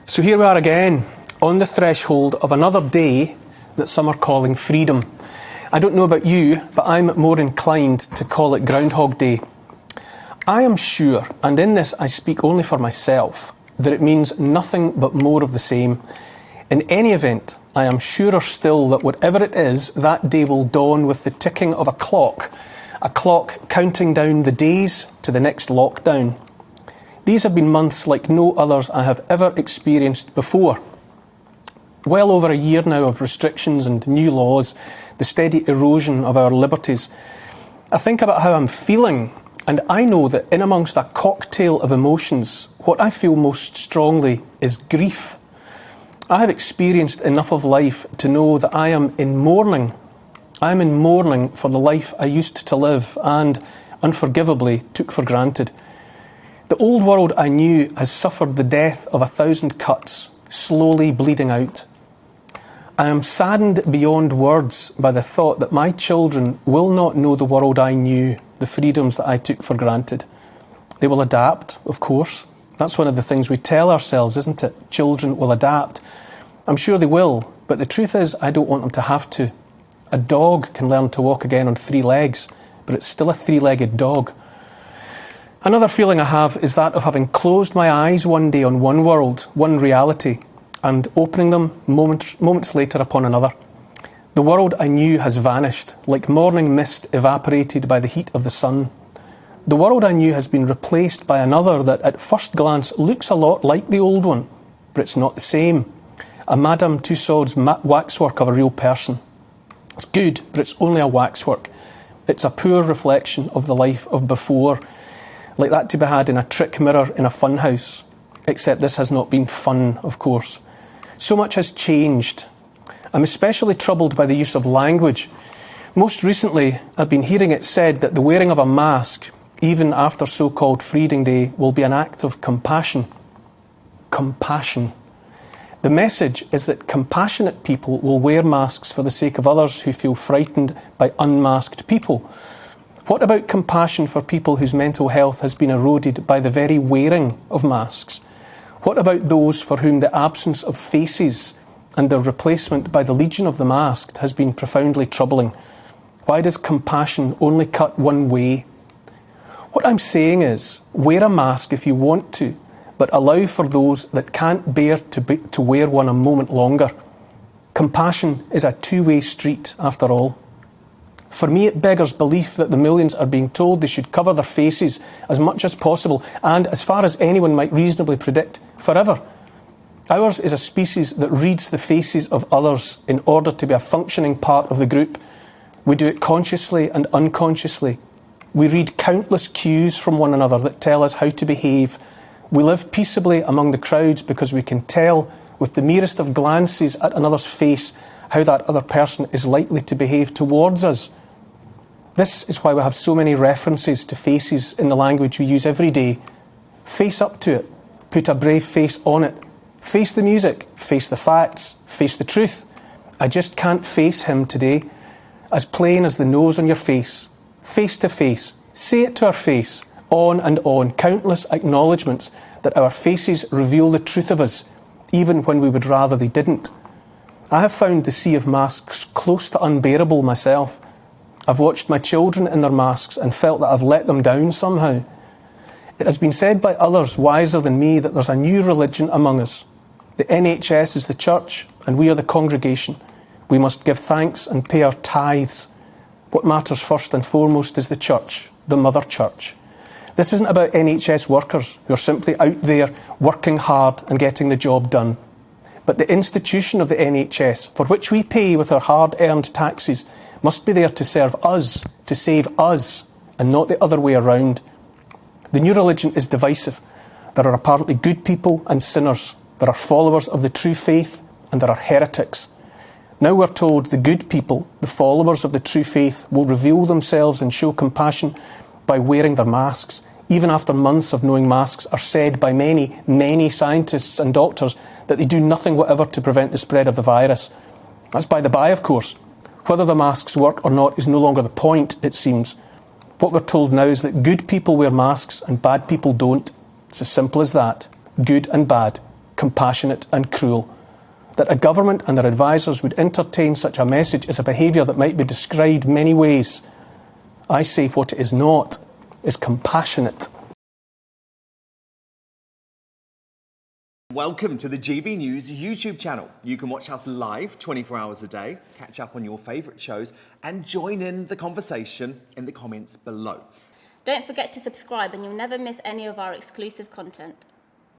So here we are again, on the threshold of another day that some are calling freedom. I don't know about you, but I'm more inclined to call it Groundhog Day. I am sure, and in this I speak only for myself, that it means nothing but more of the same. In any event, I am surer still that whatever it is, that day will dawn with the ticking of a clock counting down the days to the next lockdown. These have been months like no others I have ever experienced before. Well over a year now of restrictions and new laws, the steady erosion of our liberties. I think about how I'm feeling, and I know that in amongst a cocktail of emotions, what I feel most strongly is grief. I have experienced enough of life to know that I am in mourning. I am in mourning for the life I used to live and, unforgivably, took for granted. The old world I knew has suffered the death of 1,000 cuts, slowly bleeding out. I am saddened beyond words by the thought that my children will not know the world I knew, the freedoms that I took for granted. They will adapt, of course. That's one of the things we tell ourselves, isn't it? Children will adapt. I'm sure they will, but the truth is I don't want them to have to. A dog can learn to walk again on 3 legs, but it's still a 3-legged dog. Another feeling I have is that of having closed my eyes one day on one world, one reality, and opening them moments later upon another. The world I knew has vanished, like morning mist evaporated by the heat of the sun. The world I knew has been replaced by another that at first glance looks a lot like the old one, but it's not the same. A Madame Tussauds waxwork of a real person. It's good, but it's only a waxwork. It's a poor reflection of the life of before, like that to be had in a trick mirror in a fun house. Except this has not been fun, of course. So much has changed. I'm especially troubled by the use of language. Most recently, I've been hearing it said that the wearing of a mask, even after so-called Freedom Day, will be an act of compassion. Compassion. The message is that compassionate people will wear masks for the sake of others who feel frightened by unmasked people. What about compassion for people whose mental health has been eroded by the very wearing of masks? What about those for whom the absence of faces and their replacement by the legion of the masked has been profoundly troubling? Why does compassion only cut one way? What I'm saying is, wear a mask if you want to, but allow for those that can't bear to wear one a moment longer. Compassion is a two-way street, after all. For me, it beggars belief that the millions are being told they should cover their faces as much as possible and, as far as anyone might reasonably predict, forever. Ours is a species that reads the faces of others in order to be a functioning part of the group. We do it consciously and unconsciously. We read countless cues from one another that tell us how to behave. We live peaceably among the crowds because we can tell with the merest of glances at another's face how that other person is likely to behave towards us. This is why we have so many references to faces in the language we use every day. Face up to it. Put a brave face on it. Face the music. Face the facts. Face the truth. I just can't face him today. As plain as the nose on your face. Face to face. Say it to our face. On and on. Countless acknowledgements that our faces reveal the truth of us, even when we would rather they didn't. I have found the sea of masks close to unbearable myself. I've watched my children in their masks and felt that I've let them down somehow. It has been said by others wiser than me that there's a new religion among us. The NHS is the church and we are the congregation. We must give thanks and pay our tithes. What matters first and foremost is the church, the mother church. This isn't about NHS workers who are simply out there working hard and getting the job done. But the institution of the NHS, for which we pay with our hard-earned taxes, must be there to serve us, to save us, and not the other way around. The new religion is divisive. There are apparently good people and sinners. There are followers of the true faith, and there are heretics. Now we're told the good people, the followers of the true faith, will reveal themselves and show compassion by wearing their masks, even after months of knowing masks are said by many scientists and doctors that they do nothing whatever to prevent the spread of the virus. That's by the by, of course. Whether the masks work or not is no longer the point, it seems. What we're told now is that good people wear masks and bad people don't. It's as simple as that. Good and bad. compassionate and cruel. That a government and their advisers would entertain such a message is a behaviour that might be described many ways. I say what it is not is compassionate. Welcome to the GB News YouTube channel. You can watch us live 24 hours a day, catch up on your favourite shows and join in the conversation in the comments below. Don't forget to subscribe and you'll never miss any of our exclusive content.